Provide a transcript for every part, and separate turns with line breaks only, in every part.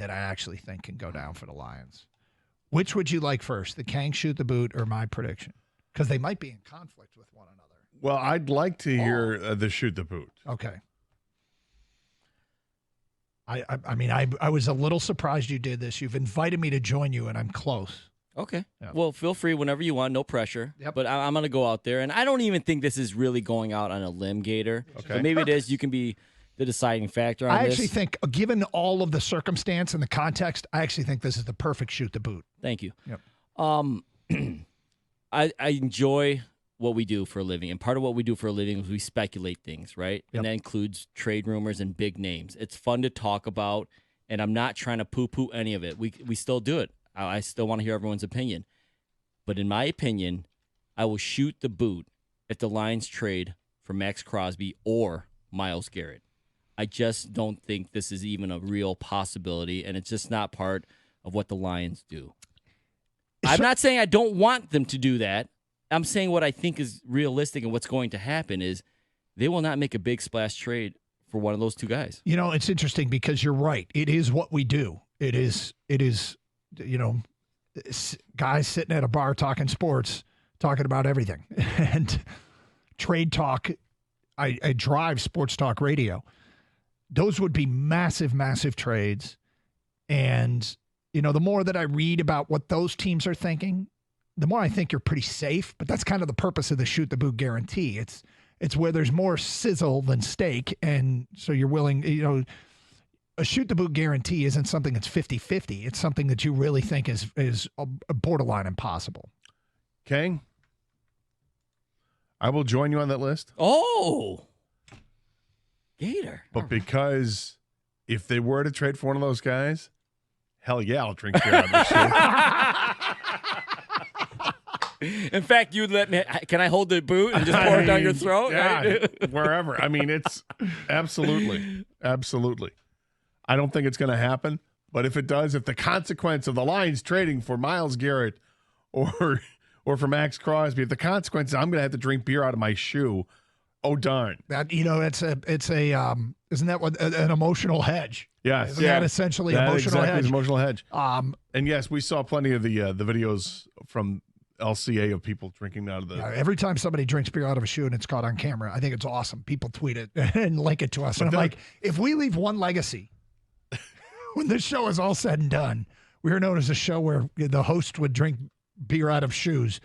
that I actually think can go down for the Lions. Which would you like first, the Kang shoot the boot or my prediction? Because they might be in conflict with one another.
Well, I'd like to hear the shoot the boot.
Okay. I mean, I was a little surprised you did this. You've invited me to join you, and I'm close.
Okay.
Yeah.
Well, feel free whenever you want. No pressure.
Yep.
But I'm going to go out there. And I don't even think this is really going out on a limb, Gator.
Okay.
But maybe it is. You can be the deciding factor on
I
this.
actually think, given all of the circumstance and the context, I actually think this is the perfect shoot the boot.
Thank you.
Yep.
I enjoy what we do for a living. And part of what we do for a living is we speculate things, right?
Yep.
And that includes trade rumors and big names. It's fun to talk about, and I'm not trying to poo-poo any of it. We still do it. I still want to hear everyone's opinion. But in my opinion, I will shoot the boot if the Lions trade for Max Crosby or Myles Garrett. I just don't think this is even a real possibility, and it's just not part of what the Lions do. I'm not saying I don't want them to do that. I'm saying what I think is realistic and what's going to happen is they will not make a big splash trade for one of those two guys.
You know, it's interesting because you're right. It is what we do. It is, you know, guys sitting at a bar talking sports, talking about everything. And trade talk, I drive sports talk radio. Those would be massive, massive trades. And, you know, the more that I read about what those teams are thinking, the more I think you're pretty safe. But that's kind of the purpose of the shoot the boot guarantee. It's where there's more sizzle than steak. And so you're willing, you know, a shoot the boot guarantee isn't something that's 50-50. It's something that you really think is a borderline impossible.
Kang, I will join you on that list.
Oh, Gator.
But because if they were to trade for one of those guys, hell yeah, I'll drink beer out of the shoe.
In fact, you'd let me. Can I hold the boot and just pour it down your throat?
Yeah, wherever. I mean, it's absolutely. I don't think it's going to happen. But if it does, if the consequence of the Lions trading for Myles Garrett or for Max Crosby, if the consequence is I'm going to have to drink beer out of my shoe, oh darn.
That, you know, it's a isn't that what an emotional hedge?
Yes.
Isn't that essentially emotional
exactly
hedge?
Is emotional hedge. And yes, we saw plenty of the videos from LCA of people drinking out of the.
Yeah, every time somebody drinks beer out of a shoe and it's caught on camera, I think it's awesome. People tweet it and link it to us. And I'm like, if we leave one legacy, when this show is all said and done, we are known as a show where the host would drink beer out of shoes,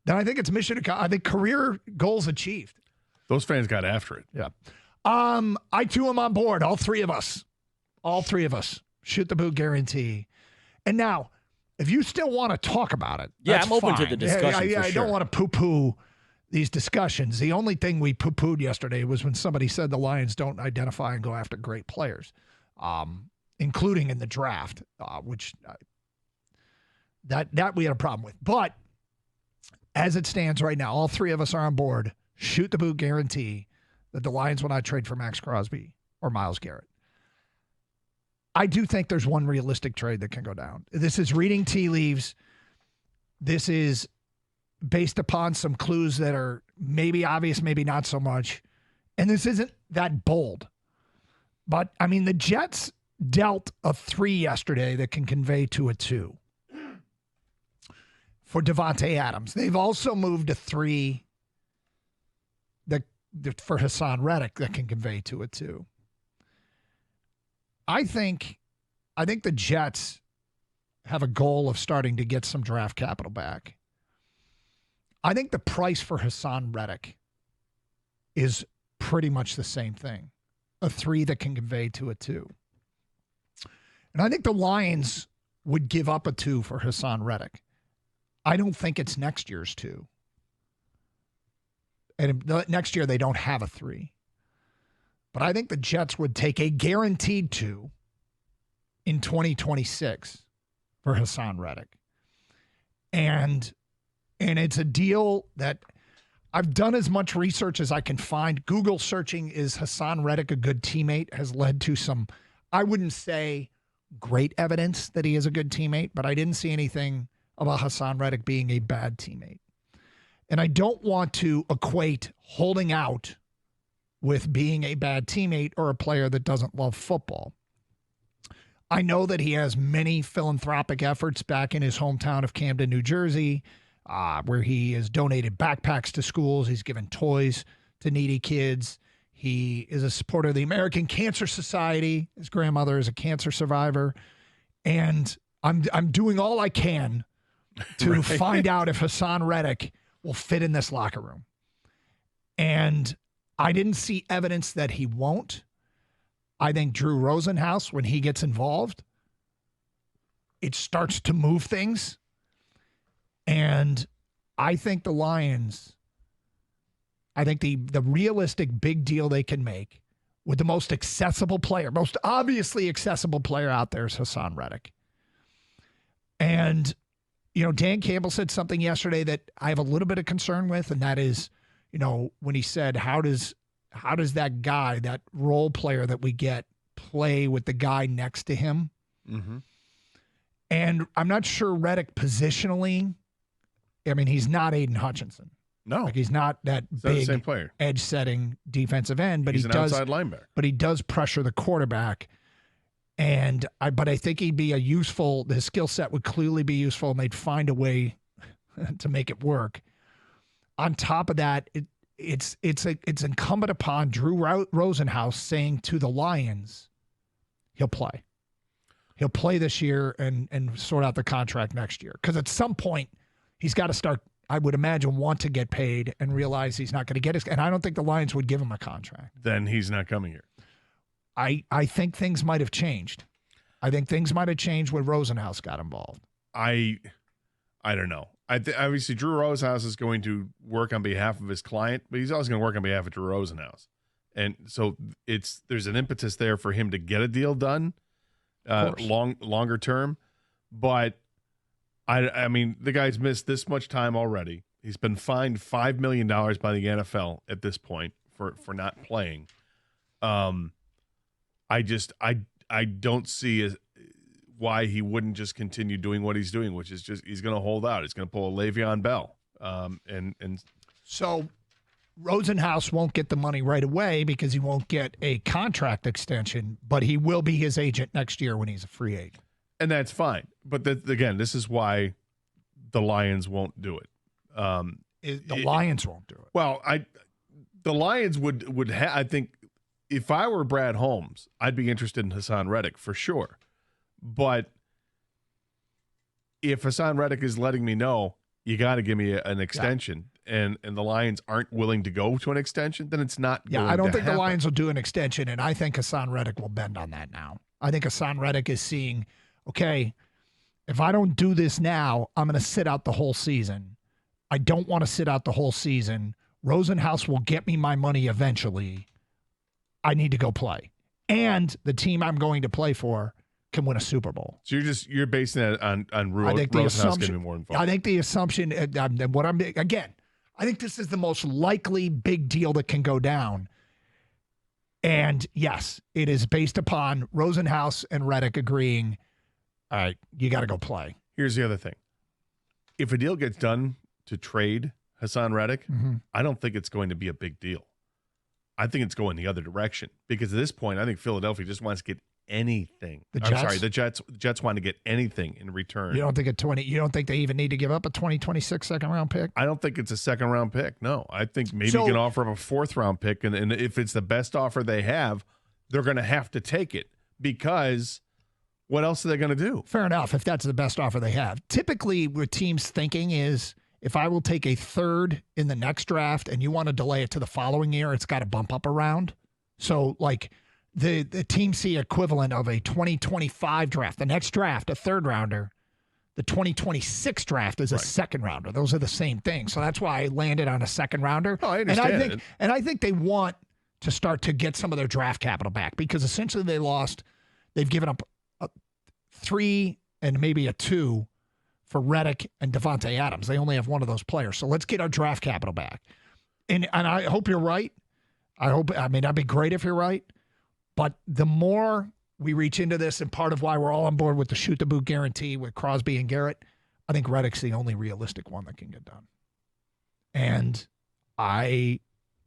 then I think it's I think career goals achieved.
Those fans got after it.
Yeah. I too am on board. All three of us. Shoot the boot guarantee. And now, if you still want to talk about it,
yeah,
that's
I'm open
fine.
to the discussion.
I don't want to poo-poo these discussions. The only thing we poo-pooed yesterday was when somebody said the Lions don't identify and go after great players, including in the draft, which that we had a problem with. But as it stands right now, all three of us are on board. Shoot the boot guarantee that the Lions will not trade for Max Crosby or Myles Garrett. I do think there's one realistic trade that can go down. This is reading tea leaves. This is based upon some clues that are maybe obvious, maybe not so much. And this isn't that bold. But, I mean, the Jets dealt a 3 yesterday that can convey to a 2 for Devontae Adams. They've also moved a 3 for Hassan Reddick that can convey to a 2. I think the Jets have a goal of starting to get some draft capital back. I think the price for Hassan Reddick is pretty much the same thing, a 3 that can convey to a 2. And I think the Lions would give up a 2 for Hassan Reddick. I don't think it's next year's 2. And next year they don't have a 3. But I think the Jets would take a guaranteed 2 in 2026 for Hassan Reddick. And it's a deal that I've done as much research as I can find. Google searching, is Hassan Reddick a good teammate, has led to some, I wouldn't say great evidence that he is a good teammate, but I didn't see anything about Hassan Reddick being a bad teammate. And I don't want to equate holding out with being a bad teammate or a player that doesn't love football. I know that he has many philanthropic efforts back in his hometown of Camden, New Jersey, where he has donated backpacks to schools. He's given toys to needy kids. He is a supporter of the American Cancer Society. His grandmother is a cancer survivor. And I'm doing all I can to find out if Hassan Reddick will fit in this locker room. And I didn't see evidence that he won't. I think Drew Rosenhaus, when he gets involved, it starts to move things. And I think the Lions, I think the realistic big deal they can make with the most accessible player, most obviously accessible player out there is Hassan Reddick. And, Dan Campbell said something yesterday that I have a little bit of concern with, and that is, when he said, how does that guy, that role player that we get, play with the guy next to him?
Mm-hmm.
And I'm not sure Reddick positionally, he's not Aiden Hutchinson.
No.
He's not that big
same player.
Edge-setting defensive end, but
he's an outside linebacker.
But he does pressure the quarterback. And I think he'd be his skill set would clearly be useful, and they'd find a way to make it work. On top of that, it's incumbent upon Drew Rosenhaus saying to the Lions, he'll play. He'll play this year and sort out the contract next year. Because at some point, he's got to start, I would imagine, want to get paid and realize he's not going to get his. And I don't think the Lions would give him a contract.
Then he's not coming here.
I think things might have changed. I think things might have changed when Rosenhaus got involved.
I don't know. Obviously, Drew Rosenhaus is going to work on behalf of his client, but he's also going to work on behalf of Drew Rosenhaus. And so there's an impetus there for him to get a deal done longer term. But, the guy's missed this much time already. He's been fined $5 million by the NFL at this point for not playing. I don't see why he wouldn't just continue doing what he's doing, which is just he's going to hold out. He's going to pull a Le'Veon Bell.
So Rosenhaus won't get the money right away because he won't get a contract extension, but he will be his agent next year when he's a free agent.
And that's fine. But again, this is why the Lions won't do it.
The Lions won't do it.
Well, the Lions would I think, if I were Brad Holmes, I'd be interested in Hassan Reddick for sure. But if Hassan Reddick is letting me know, you got to give me an extension, and the Lions aren't willing to go to an extension, then it's not going to happen.
I don't think the Lions will do an extension, and I think Hassan Reddick will bend on that now. I think Hassan Reddick is seeing, okay, if I don't do this now, I'm going to sit out the whole season. I don't want to sit out the whole season. Rosenhaus will get me my money eventually. I need to go play. And the team I'm going to play for can win a Super Bowl.
So you're basing that on Rosenhaus getting more involved.
I think the assumption, I think this is the most likely big deal that can go down. And yes, it is based upon Rosenhaus and Reddick agreeing, all right, you got to go play.
Here's the other thing. If a deal gets done to trade Hassan Reddick, I don't think it's going to be a big deal. I think it's going the other direction because at this point, I think Philadelphia just wants to get anything. The Jets want to get anything in return.
You don't think they even need to give up a 2026 second round pick?
I don't think it's a second round pick. No, I think maybe you can offer up a fourth round pick, and if it's the best offer they have, they're going to have to take it because what else are they going to do?
Fair enough. If that's the best offer they have, typically what teams thinking is, if I will take a third in the next draft and you want to delay it to the following year, it's got to bump up around. So like the Team C equivalent of a 2025 draft, the next draft, a third rounder, the 2026 draft is a second rounder. Those are the same thing. So that's why I landed on a second rounder.
Oh, I understand.
And I think they want to start to get some of their draft capital back because essentially they've given up a 3 and maybe a 2 for Reddick and Devontae Adams. They only have one of those players. So let's get our draft capital back. And I hope you're right. That'd be great if you're right. But the more we reach into this, and part of why we're all on board with the shoot the boot guarantee with Crosby and Garrett, I think Reddick's the only realistic one that can get done. And I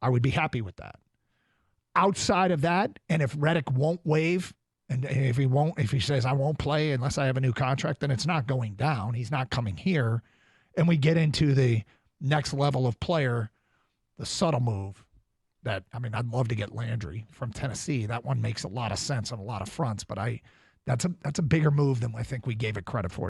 would be happy with that. Outside of that, and if Reddick won't waive And if he says I won't play unless I have a new contract, then it's not going down. He's not coming here. And we get into the next level of player, the subtle move that, I mean, I'd love to get Landry from Tennessee. That one makes a lot of sense on a lot of fronts, but that's a bigger move than I think we gave it credit for.